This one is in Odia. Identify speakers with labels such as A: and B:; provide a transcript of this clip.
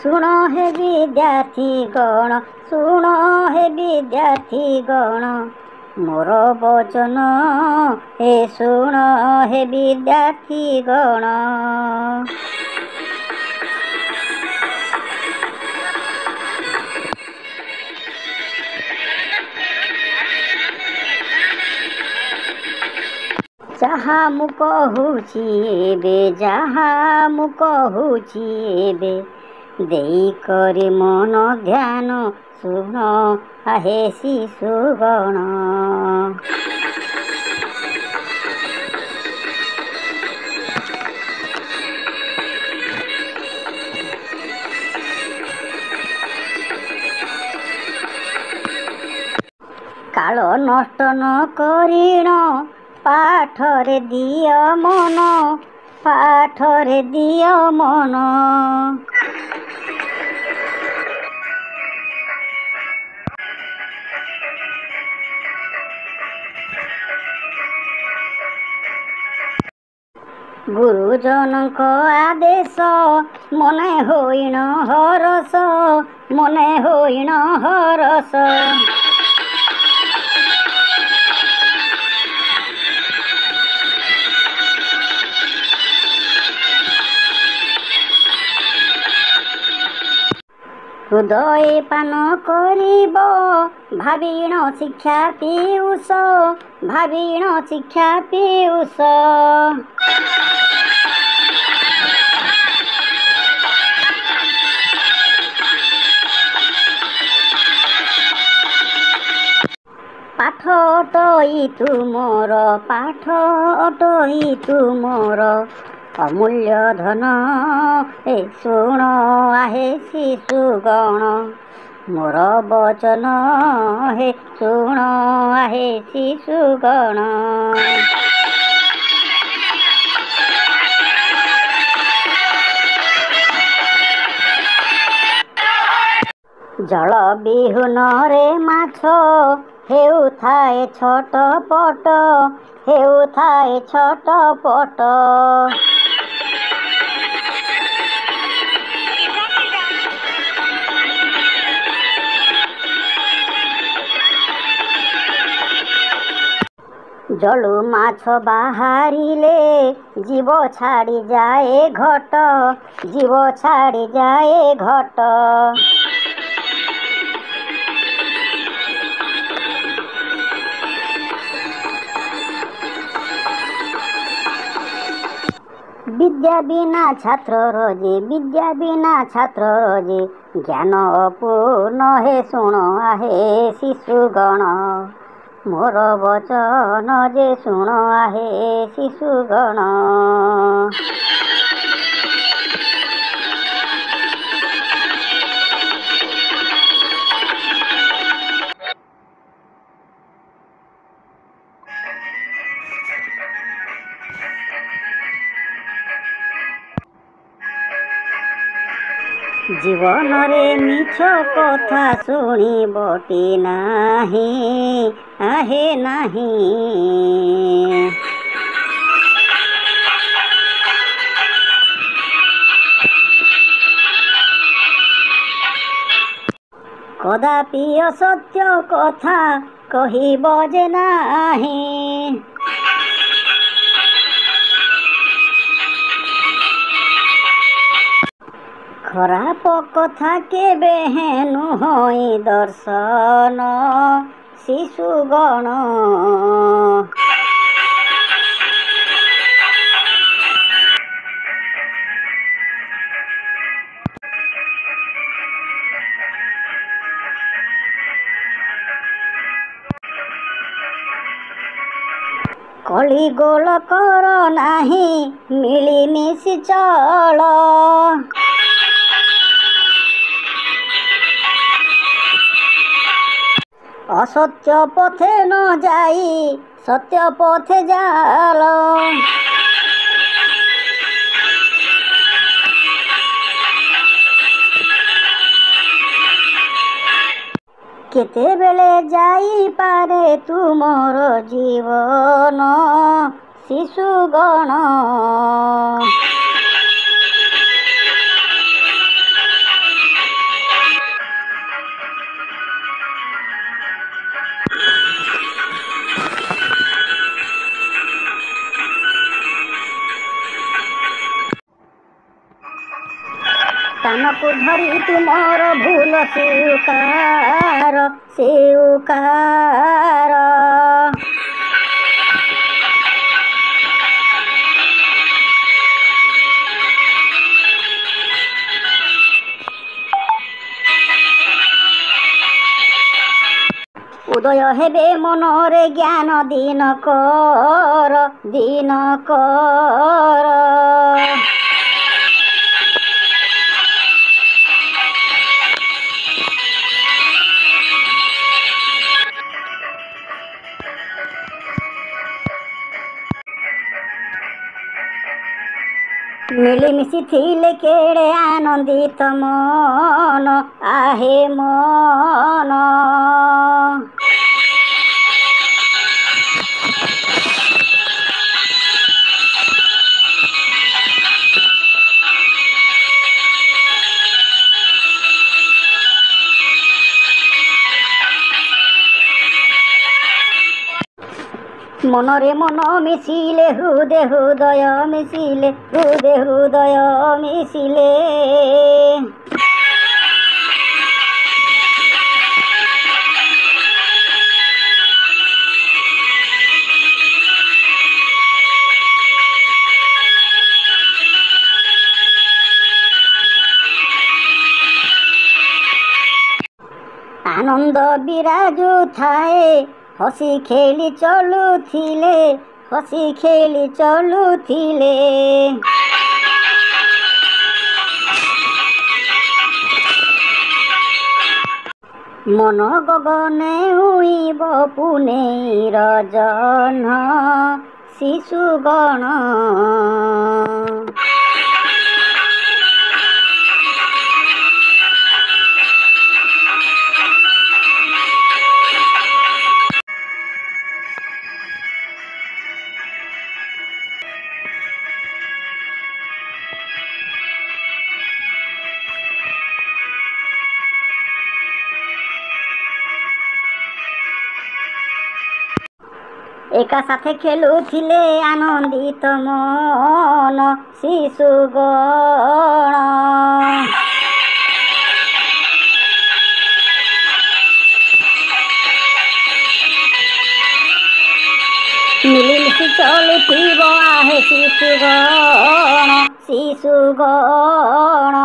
A: शुण हे विद्यार्थी गण, शुण हे विद्यार्थी गण, मोर वचन हे शुण हे विद्यार्थी गण। ଯାହା ମୁଁ କହୁଛି ଏବେ, ଯାହା ମୁଁ କହୁଛି ଏବେ, ଦେଇକରି ମନ ଧ୍ୟାନ ଶୁଣ ଆହେ ଶିଶୁଗଣ। କାଳ ନଷ୍ଟ ନ କରିଣ, ପାଠରେ ଦିଅ ମନ, ପାଠରେ ଦିଅ ମନ। ଗୁରୁଜନଙ୍କ ଆଦେଶ ମନେ ହୋଇଣ ହରସ, ମନେ ହୋଇଣ ହରସ। ହୃଦୟ ପାନ କରିବ ଭାବିଣ ଶିକ୍ଷା ପିୟୁଷ, ଭାବିଣ ଶିକ୍ଷା ପିୟୁଷ। ପାଠ ଅଟଇ ତୁମର, ପାଠ ଅଟଇ ତୁମର, ଅମୂଲ୍ୟ ଧନ ଏ ଶୁଣ ଆହେ ଶିଶୁଗଣ। ମୋର ବଚନ ହେ ଶୁଣ ଆହେ ଶିଶୁଗଣ। ଜଳ ବିହୁନରେ ମାଛ ହେଉଥାଏ ଛଟପଟ, ହେଉଥାଏ ଛଟପଟ। ଜଳୁ ମାଛ ବାହାରିଲେ ଜୀବ ଛାଡ଼ି ଯାଏ ଘଟ, ଜୀବ ଛାଡ଼ି ଯାଏ ଘଟ। ବିଦ୍ୟା ବିନା ଛାତ୍ରର ଯେ, ବିଦ୍ୟା ବିନା ଛାତ୍ରର ଯେ, ଜ୍ଞାନ ଅପୂର୍ଣ୍ଣ ହେ ଶୁଣ ଆହେ ଶିଶୁଗଣ। ମୋର ବଚନ ଯେ ଶୁଣ ଆହେ ଶିଶୁଗଣ। ଜୀବନରେ ମିଛ କଥା ଶୁଣିବଟି ନାହିଁ, ଆହେ ନାହିଁ। କଦାପି ଅସତ୍ୟ କଥା କହିବ ଯେ ନାହିଁ। ଖରାପ କଥା କେବେ ନୁହଁ ଦର୍ଶନ ଶିଶୁଗଣ। କଳି ଗୋଳ କର ନାହିଁ, ମିଳିମିଶି ଚଳ। ଅସତ୍ୟ ପଥେ ନ ଯାଇ ସତ୍ୟ ପଥେ ଚାଲ। କେତେବେଳେ ଯାଇପାରେ ତୁମର ଜୀବନ ଶିଶୁଗଣ। କାନକୁ ଧରି ତୁମର ଭୁଲ ସ୍ୱୀକାର ସ୍ୱୀକାର। ଉଦୟ ହେବେ ମନରେ ଜ୍ଞାନ ଦିନକର ଦିନକର। ମିଳିମିଶି ଥିଲେ କେଡ଼େ ଆନନ୍ଦିତ ମନ ଆହେ ମନ। ମନରେ ମନ ମିଶିଲେ ହୃଦେ ହୃଦୟ ମିଶିଲେ ହୃଦେ ହୃଦୟ ମିଶିଲେ। ଆନନ୍ଦ ବିରାଜୁଥାଏ ହସି ଖେଳି ଚଲୁଥିଲେ ହସି ଖେଳି ଚଲୁଥିଲେ। ମନ ଗଗନେ ଉଇଁବ ପୁନେଇର ଜହ୍ନ ଶିଶୁଗଣ। ଏକା ସାଥେ ଖେଳୁଥିଲେ ଆନନ୍ଦିତ ମନ ଶିଶୁଗଣ। ମିଳିମିଶି ଚଳୁଥିବ ଆହେ ଶିଶୁଗଣ ଶିଶୁଗଣ।